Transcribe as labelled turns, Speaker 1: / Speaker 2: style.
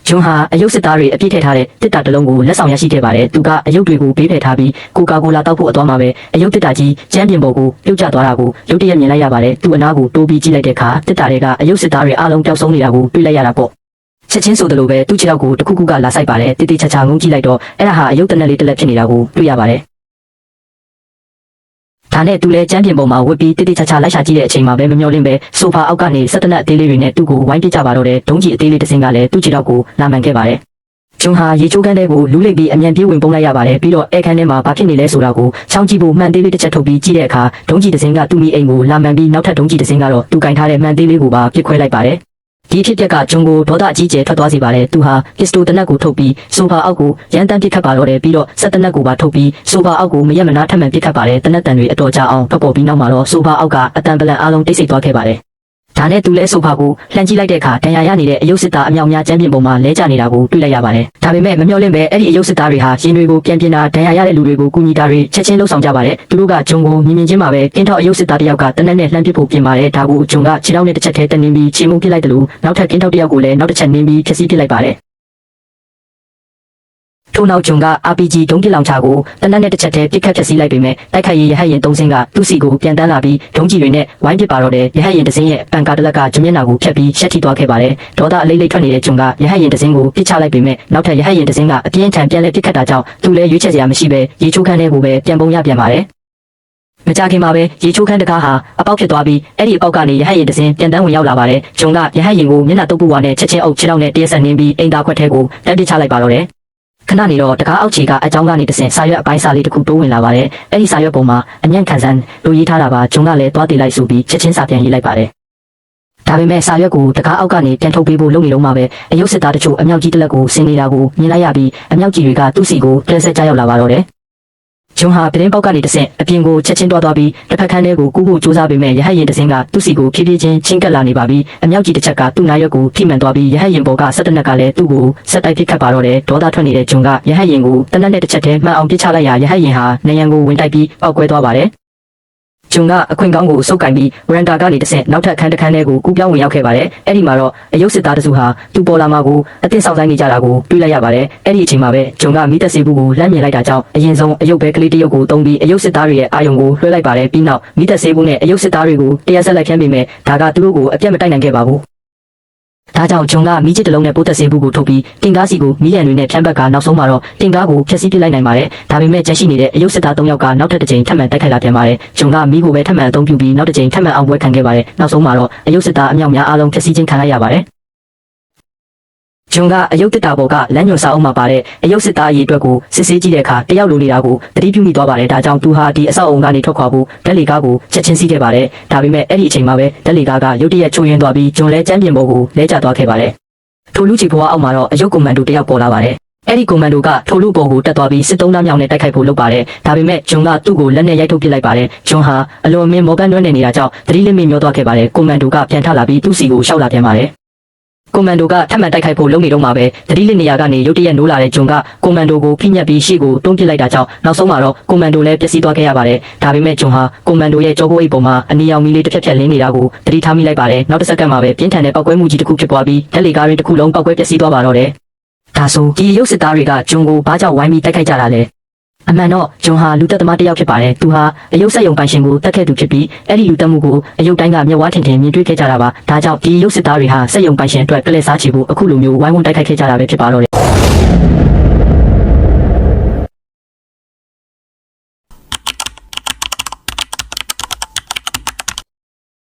Speaker 1: ဂျွန်ဟာအယုတ်စစ်သားတွေအပြစ်ထည့်ထားတဲ့တစ်တာတစ်လုံးကိုလက်ဆောင်ရရှိခဲ့ပါတယ်သူကအယုတ်တွေကိုဘေးဖယ်ထားပြီးကိုကာကိုလာတောက်ဖို့အသွားမှာပဲအယုတ်တစ်တာကြီးကျမ်းပြင်ပေါ်ကိုပြုတ်ကျသွားတာကိုရုတ်တရက်မြင်လိုက်ရပါတယ်သူအနားကိုတိုးပြီးကြည့်လိုက်တဲ့အခါတစ်တာတွေကအယုတ်စစ်သားတွေအားလုံးပျောက်ဆုံးနေတာကိုတွေ့လိုက်ရတာပေါ့ချက်ချင်းဆိုသလိုပဲသူ့ခြေထောက်ကိုတစ်ခုခုကလာဆိုင်ပါတယ်တိတိချာချာငုံကြည့်လိုက်တော့အဲ့ဒါဟာအယုတ်တနက်လေးတစ်လက်ဖြစ်နေတာကိုတွေ့ရပါတယ်ဒါနဲ့သူလည်းကျမ်းပြင်ပေါ်မှာဝစ်ပြီးတိတိချာချာလိုက်ရှာကြည့်တဲ့အချိန်မှာပဲမမျှော်လင့်ပဲဆိုဖာအောက်ကနေဆက်တနက်အသေးလေးတွေနဲ့သူ့ကိုဝိုင်းပစ်ကြပါတော့တဲ့ဒုံးကြီးအသေးလေးတစ်စင်းကလည်းသူ့ခြေထောက်ကိုလာမှန်ခဲ့ပါတယ်ဂျွန်ဟာရေချိုးခန်းထဲကိုလူးလိပ်ပြီးအမြန်ပြေးဝင်ပုံလိုက်ရပါတယ်ပြီးတော့အဲခန်းထဲမှာဘာဖြစ်နေလဲဆိုတာကိုချောင်းကြည့်ဖို့မှန်သေးလေးတစ်ချက်ထုတ်ပြီးကြည့်တဲ့အခါဒုံးကြီးတစ်စင်းကသူ့မိအိမ်ကိုလာမှန်ပြီးနောက်ထပ်ဒုံးကြီးတစ်စင်းကတော့သူကင်ထားတဲ့မှန်သေးလေးကိုပါပစ်ခွဲလိုက်ပါတယ်ဒီဖြစ်ပျက်ကဂျွန်ကိုဒေါသအကြီးကျယ်ထွက်သွားစေပါတယ်သူဟာပစ္စတိုတနက်ကိုထုတ်ပြီးဆိုဖာအောက်ကိုရန်တမ်းပစ်ခတ်ပါတော့တယ်ပြီးတော့ဆက်တနက်ကိုပါထုတ်ပြီးဆိုဖာအောက်ကိုမရက်မနာထပ်မံပစ်ခတ်ပါတယ်တနက်တန်တွေအတော်ကြာအောင်ထွက်ပေါ်ပြီးနောက်မှာတော့ဆိုဖာအောက်ကအတန်ပလန်အားလုံးတိတ်ဆိတ်သွားခဲ့ပါတယ်ဒါနဲ့သူလည်းဆိုဖာကိုလှန်ကြည့်လိုက်တဲ့အခါဒဏ်ရာရနေတဲ့အယုတ်စစ်သားအမြောက်များကျမ်းပြင်ပေါ်မှာလဲကျနေတာကိုတွေ့လိုက်ရပါတယ်ဒါပေမဲ့မမျှော်လင့်ပဲအဲ့ဒီအယုတ်စစ်သားတွေဟာရင်တွေကိုပြန်ပြင်တာဒဏ်ရာရတဲ့လူတွေကိုကူညီတာတွေချက်ချင်းလှုပ်ဆောင်ကြပါတယ်သူတို့ကဂျွန်ကိုမြင်ချင်းမှာပဲကင်းထောက်အယုတ်စစ်သားတစ်ယောက်ကတနက်နဲ့လှမ်းပစ်ဖို့ပြင်ပါတယ်ဒါကိုဂျွန်ကခြေထောက်နဲ့တစ်ချက်ထဲတက်နေပြီးခြေမှုပစ်လိုက်တယ်လို့နောက်ထပ်ကင်းထောက်တစ်ယောက်ကိုလည်းနောက်တစ်ချက်နင်းပြီးဖျက်ဆီးပစ်လိုက်ပါတယ်ထို့နောက်ဂျွန်က RPG ဒုံးပစ်လောင်ချကိုတနက်နဲ့တစ်ချက်တည်းပစ်ခတ်ဖျက်ဆီးလိုက်ပေမဲ့တိုက်ခိုက်ရေးရဟတ်ယာဉ်၃စင်းကသူ့စီကိုပြန်တန်းလာပြီးဒုံးကြီးတွေနဲ့ဝိုင်းပစ်ပါတော့တယ်ရဟတ်ယာဉ်တစ်စင်းရဲ့ပန်ကာတလက်ကဂျမျက်နာကိုဖျက်ပြီးရှက်ထိသွားခဲ့ပါတယ်ဒေါသအလိမ့်လိမ့်ထွက်နေတဲ့ဂျွန်ကရဟတ်ယာဉ်တစ်စင်းကိုပစ်ချလိုက်ပေမဲ့နောက်ထပ်ရဟတ်ယာဉ်တစ်စင်းကအပြင်းထန်ပြန်လဲပစ်ခတ်တာကြောင့်သူလည်းရွေးချယ်စရာမရှိပဲရေချိုးခန်းထဲကိုပဲပြန်ပုံရပြန်ပါတယ်မကြခင်မှာပဲရေချိုးခန်းတကားဟာအပေါက်ဖြစ်သွားပြီးအဲ့ဒီအပေါက်ကနေရဟတ်ယာဉ်တစ်စင်းပြန်တန်းဝင်ရောက်လာပါတယ်ဂျွန်ကရဟတ်ယာဉ်ကိုမျက်နှာတုပ်ပူဝါနဲ့ချက်ချင်းအုပ်ခြေထောက်နဲ့တရက်ဆက်နင်းပြီးအိမ်သားခွက်ထဲကိုတက်ပစ်ချလိုက်ပါတော့တယ်ခဏနေတော့တကားအောက်ခြေကအကြောင်းကနေတဆင့်စာရွက်အပိုင်းစာလေးတစ်ခုတိုးဝင်လာပါတယ်။အဲ့ဒီစာရွက်ပေါ်မှာအညံ့ခံစမ်းလိုရေးထားတာပါဂျွန်ကလည်းသွားတည်လိုက်ဆိုပြီးချက်ချင်းစာပြန်ရေးလိုက်ပါတယ်။ဒါပေမဲ့စာရွက်ကိုတကားအောက်ကနေပြန်ထုတ်ပေးဖို့လုပ်နေတော့မှပဲအယုတ်စစ်သားတချို့အမြောက်ကြီးတစ်လက်ကိုဆင်းနေတာကိုမြင်လိုက်ရပြီးအမြောက်ကြီးတွေကသူ့စီကိုပြဲဆက်ကြရောက်လာပါတော့တယ်။ဂျွန်ဟာပြတင်းပေါက်ကနေတဆင့်အပြင်ကိုချက်ချင်းသွားပြီးတစ်ဖက်ခန်းထဲကိုကူးဖို့ကြိုးစားပေမဲ့ရဟတ်ရင်တစ်စင်းကသူ့စီကိုဖြည်းဖြည်းချင်းချင်းကပ်လာနေပါပြီးအမြောက်ကြီးတစ်ချက်ကသူ့နားရွက်ကိုထိမှန်သွားပြီးရဟတ်ရင်ပေါ်ကဆက်တနက်ကလည်းသူ့ကိုဆက်တိုက်ပစ်ခတ်ပါတော့တယ်ဒေါသထွက်နေတဲ့ဂျွန်ကရဟတ်ရင်ကိုတနက်နဲ့တစ်ချက်တည်းမှန်အောင်ပစ်ချလိုက်ရာရဟတ်ရင်ဟာနေရန်ကိုဝင်တိုက်ပြီးပောက်ကွဲသွားပါတယ်ဂျွန်ကအခွင့်ကောင်းကိုစုပ်ကင်ပြီးဝရန်တာကနေတဆင့်နောက်ထပ်အခန်းတစ်ခန်းထဲကိုကူးပြောင်းဝင်ရောက်ခဲ့ပါတယ်။အဲ့ဒီမှာတော့အယုတ်စစ်သားတစုဟာသူ့ပေါ်လာမှာကိုအသင့်ဆောင်ဆိုင်နေကြတာကိုတွေ့လိုက်ရပါတယ်။အဲ့ဒီအချိန်မှာပဲဂျွန်ကမိသက်စေဘူးကိုလှမ်းမြင်လိုက်တာကြောင့်အရင်ဆုံးအယုတ်ဘဲကလေးတစ်ယောက်ကိုတုံးပြီးအယုတ်စစ်သားတွေရဲ့အာယုံကိုလွှဲလိုက်ပါတယ်။ပြီးနောက်မိသက်စေဘူးနဲ့အယုတ်စစ်သားတွေကိုတရားဆက်လိုက်ဖြန်းပေးမယ်။ဒါကသူတို့ကိုအပြတ်မတိုက်နိုင်ခဲ့ပါဘူး။ဒါကြောင့်ဂျွန်ကမိချစ်တလုံးနဲ့ပိုးသက်စေဘူးကိုထုတ်ပြီးတင်ကားစီကိုမိရန်တွေနဲ့ဖြန်းဘက်ကနောက်ဆုံးမှာတော့တင်ကားကိုဖျက်ဆီးပစ်လိုက်နိုင်ပါတယ်။ဒါပေမဲ့ကျန်ရှိနေတဲ့အယုတ်စစ်သား၃ယောက်ကနောက်ထပ်တစ်ကြိမ်ထပ်မံတိုက်ခိုက်လာပြန်ပါတယ်။ဂျွန်ကမိကိုပဲထပ်မံအသုံးပြုပြီးနောက်တစ်ကြိမ်ထပ်မံအောင်ပွဲခံခဲ့ပါတယ်။နောက်ဆုံးမှာတော့အယုတ်စစ်သားအမြောက်များအားလုံးဖျက်ဆီးခြင်းခံလိုက်ရပါတယ်။ဂျွန်ကအယုတ်တစ်တာပေါ်ကလမ်းညွှန်စာအုပ်မှာပါတဲ့အယုတ်စစ်သားအရေးအတွက်ကိုစစ်ဆေးကြည့်တဲ့အခါတယောက်လိုနေတာကိုသတိပြုမိသွားပါတယ်ဒါကြောင့်သူဟာဒီအဆောက်အုံကနေထွက်ခွာဖို့ဓာတ်လေကားကိုချက်ချင်းစီးခဲ့ပါတယ်ဒါပေမဲ့အဲ့ဒီအချိန်မှာပဲဓာတ်လေကားကရုတ်တရက်ချိုးယွင်းသွားပြီးဂျွန်လည်းကျမ်းပြင်ပေါ်ကိုလဲကျသွားခဲ့ပါတယ်ထိုလူကြီးဘွားအောက်မှာတော့အယုတ်ကွန်မန်ဒိုတယောက်ပေါ်လာပါတယ်အဲ့ဒီကွန်မန်ဒိုကထိုလူပေါ်ကိုတက်သွားပြီးစစ်သုံးသားမြောက်နဲ့တိုက်ခိုက်ဖို့လုပ်ပါတယ်ဒါပေမဲ့ဂျွန်ကသူ့ကိုလက်နဲ့ရိုက်ထုတ်ပစ်လိုက်ပါတယ်ဂျွန်ဟာအလွန်အမင်းမောပန်းတွန်းနေတာကြောင့်သတိလစ်မိမျောသွားခဲ့ပါတယ်ကွန်မန်ဒိုကပြန်ထလာပြီးသူ့စီကိုရှောက်လာပြန်ပါတယ်ကွန်မန်ဒိုကထပ်မံတိုက်ခိုက်ဖို့လုပ်နေတော့မှပဲသတိလစ်နေရာကနေရုတ်တရက်နိုးလာတဲ့ဂျွန်ကကွန်မန်ဒိုကိုဖိညက်ပြီးရှေ့ကိုတွန်းပစ်လိုက်တာကြောင့်နောက်ဆုံးမှာတော့ကွန်မန်ဒိုလည်းပျက်စီးသွားခဲ့ရပါတယ်ဒါပေမဲ့ဂျွန်ဟာကွန်မန်ဒိုရဲ့ကြောကိုအိတ်ပေါ်မှာအနီရောင်မီလေးတစ်ဖြက်ဖြက်လင်းနေတာကိုသတိထားမိလိုက်ပါတယ်နောက်တစ်စက္ကန့်မှာပဲပြင်းထန်တဲ့ပောက်ကွဲမှုကြီးတစ်ခုဖြစ်သွားပြီးဓာတ်လေကားရင်းတစ်ခုလုံးပောက်ကွဲပျက်စီးသွားပါတော့တယ်ဒါဆိုဒီရုပ်စစ်သားတွေကဂျွန်ကိုဘာကြောင့်ဝိုင်းပြီးတိုက်ခိုက်ကြတာလဲအမှန်တော့ဂျွန်ဟာလူသက်သမားတစ်ယောက်ဖြစ်ပါတယ်သူဟာအယုတ်ဆက်ယုံပိုင်ရှင်ကိုတတ်ခဲ့သူဖြစ်ပြီးအဲ့ဒီလူသက်မှုကိုအယုတ်တိုင်းကမျက်ဝါးထင်ထင်မြင်တွေ့ခဲ့ကြတာပါဒါကြောင့်ဒီရုပ်စစ်သားတွေဟာဆက်ယုံပိုင်ရှင်အတွက်ကလစ်စားချေဖို့အခုလိုမျိုးဝိုင်းဝန်းတိုက်ခိုက်ခဲ့ကြတာပဲဖြစ်ပါတော့တယ်